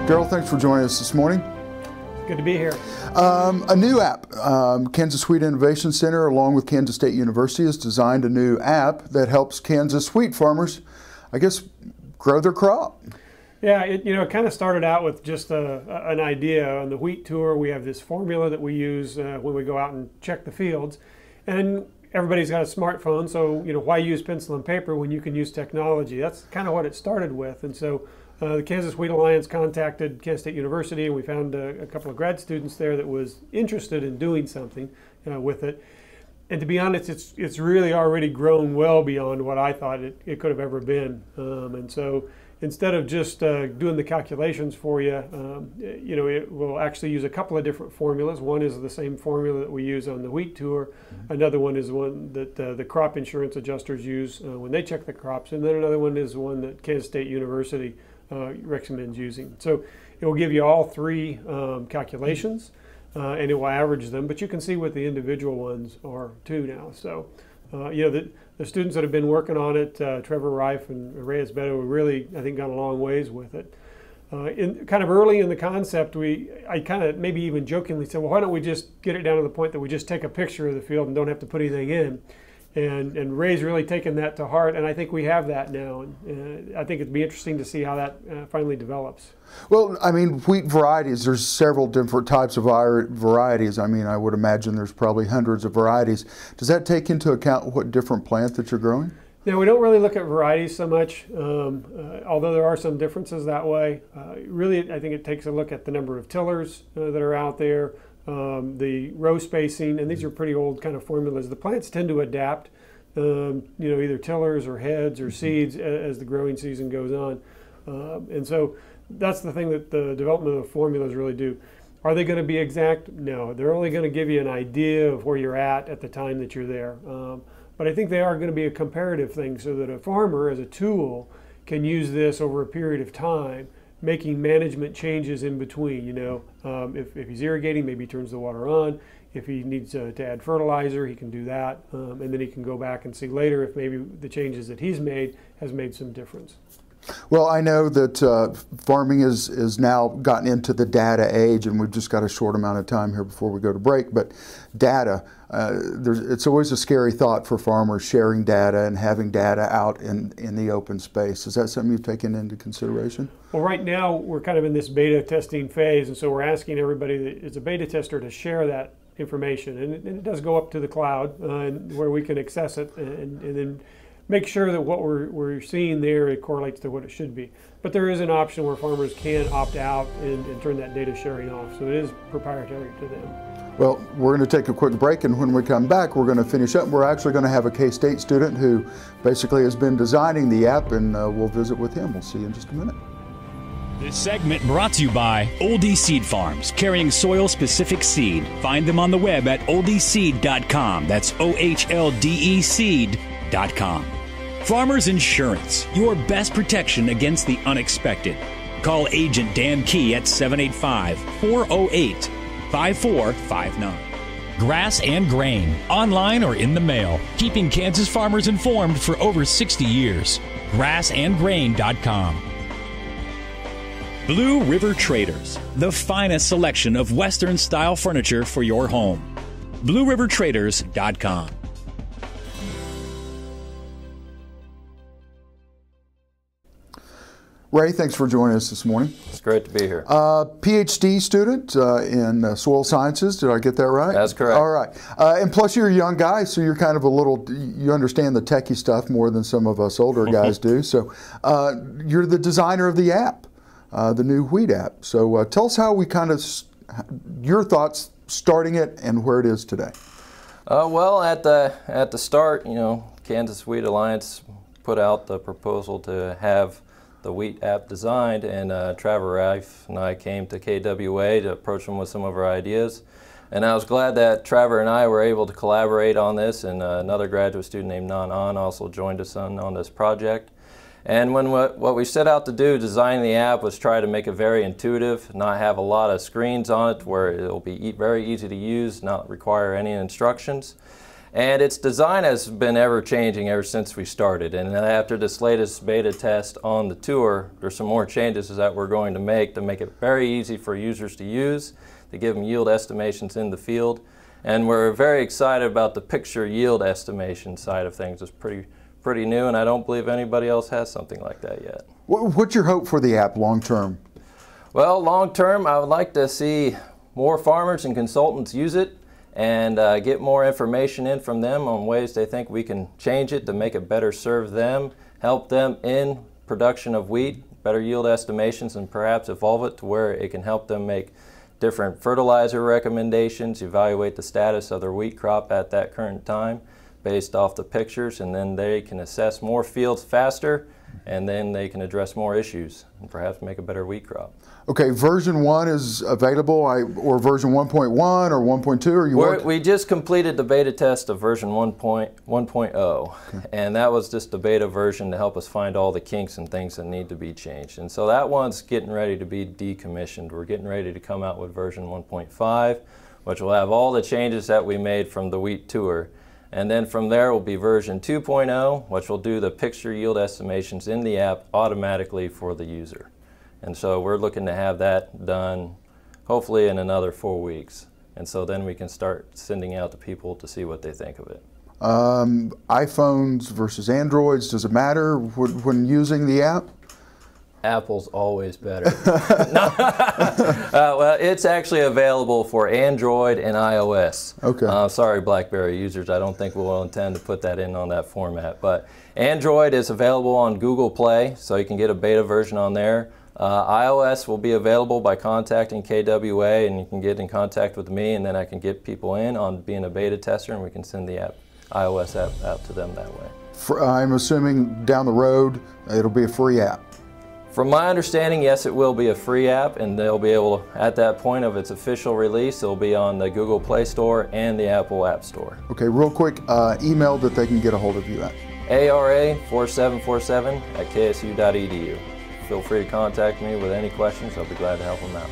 Daryl, thanks for joining us this morning. Good to be here. A new app. Kansas Wheat Innovation Center, along with Kansas State University, has designed a new app that helps Kansas wheat farmers, I guess, grow their crop. Yeah, it kind of started out with just an idea. On the wheat tour, we have this formula that we use when we go out and check the fields. And everybody's got a smartphone, so why use pencil and paper when you can use technology? That's kind of what it started with. And so the Kansas Wheat Alliance contacted Kansas State University, and we found a couple of grad students there that was interested in doing something with it. And to be honest, it's really already grown well beyond what I thought it could have ever been. And so instead of just doing the calculations for you, it will actually use a couple of different formulas. One is the same formula that we use on the wheat tour. Another one is one that the crop insurance adjusters use when they check the crops. And then another one is one that Kansas State University recommends using. So it will give you all three calculations, and it will average them. But you can see what the individual ones are too now. So the students that have been working on it, Trevor Reif and Ray Asebedo, really, I think, gone a long ways with it. Kind of early in the concept, I kind of maybe even jokingly said, well, why don't we just get it down to the point that we just take a picture of the field and don't have to put anything in? And Ray's really taken that to heart, and I think we have that now. And I think it'd be interesting to see how that finally develops. Well, I mean, wheat varieties, there's several different types of varieties. I mean, I would imagine there's probably hundreds of varieties. Does that take into account what different plant that you're growing? Now, we don't really look at varieties so much, although there are some differences that way. Really, I think it takes a look at the number of tillers that are out there, the row spacing, and these are pretty old kind of formulas. The plants tend to adapt, either tillers or heads or seeds as the growing season goes on. And so that's the thing that the development of the formulas really do. Are they going to be exact? No, they're only going to give you an idea of where you're at the time that you're there. But I think they are going to be a comparative thing so that a farmer as a tool can use this over a period of time, making management changes in between. If he's irrigating, maybe he turns the water on. If he needs to add fertilizer, he can do that. And then he can go back and see later if maybe the changes that he's made has made some difference. Well, I know that farming is now gotten into the data age, and we've just got a short amount of time here before we go to break. But data, it's always a scary thought for farmers sharing data and having data out in the open space. Is that something you've taken into consideration? Well, right now we're kind of in this beta testing phase, and so we're asking everybody that is a beta tester to share that information, and it does go up to the cloud where we can access it and then make sure that what we're seeing there, it correlates to what it should be. But there is an option where farmers can opt out and turn that data sharing off, so it is proprietary to them. Well, we're going to take a quick break, and when we come back, we're going to finish up. We're actually going to have a K-State student who basically has been designing the app, and we'll visit with him. We'll see you in just a minute. This segment brought to you by Oldie Seed Farms, carrying soil-specific seed. Find them on the web at oldieseed.com. That's O-H-L-D-E seed.com. Farmers Insurance, your best protection against the unexpected. Call Agent Dan Key at 785-408-5459. Grass and Grain, online or in the mail, keeping Kansas farmers informed for over 60 years. grassandgrain.com. Blue River Traders, the finest selection of Western-style furniture for your home. BlueRiverTraders.com. Ray, thanks for joining us this morning. It's great to be here. PhD student in soil sciences. Did I get that right? That's correct. All right. And plus you're a young guy, so you're kind of you understand the techie stuff more than some of us older guys do. So you're the designer of the app, the new wheat app. So tell us how we your thoughts starting it and where it is today. Well, at the start, Kansas Wheat Alliance put out the proposal to have the wheat app designed, and Trevor Reif and I came to KWA to approach them with some of our ideas. And I was glad that Trevor and I were able to collaborate on this, and another graduate student named Nan An also joined us on this project. And what we set out to do, designing the app, was try to make it very intuitive, not have a lot of screens on it, where it'll be very easy to use, not require any instructions. And its design has been ever changing ever since we started. And then after this latest beta test on the tour, there's some more changes that we're going to make it very easy for users to use, to give them yield estimations in the field. And we're very excited about the picture yield estimation side of things. It's pretty new, and I don't believe anybody else has something like that yet. What's your hope for the app long term? Well, long term, I would like to see more farmers and consultants use it and get more information in from them on ways they think we can change it to make it better serve them, help them in production of wheat, better yield estimations, and perhaps evolve it to where it can help them make different fertilizer recommendations, evaluate the status of their wheat crop at that current time based off the pictures, and then they can assess more fields faster, and then they can address more issues and perhaps make a better wheat crop. Okay, version 1 is available, or version 1.1 or 1.2, or we just completed the beta test of version 1.0, okay. And that was just the beta version to help us find all the kinks and things that need to be changed. And so that one's getting ready to be decommissioned. We're getting ready to come out with version 1.5, which will have all the changes that we made from the wheat tour. And then from there will be version 2.0, which will do the picture yield estimations in the app automatically for the user. And so we're looking to have that done hopefully in another 4 weeks. And so then we can start sending out to people to see what they think of it. iPhones versus Androids, does it matter when using the app? Apple's always better. Well, it's actually available for Android and iOS. Okay. Sorry, BlackBerry users, I don't think we'll intend to put that in on that format. But Android is available on Google Play, so you can get a beta version on there. iOS will be available by contacting KWA, and you can get in contact with me, and then I can get people in on being a beta tester, and we can send the iOS app out to them that way. I'm assuming down the road it'll be a free app. From my understanding, yes, it will be a free app, and they'll be able to, at that point of its official release, it'll be on the Google Play Store and the Apple App Store. Okay, real quick, email that they can get a hold of you at. ARA4747@ksu.edu. Feel free to contact me with any questions. I'll be glad to help them out.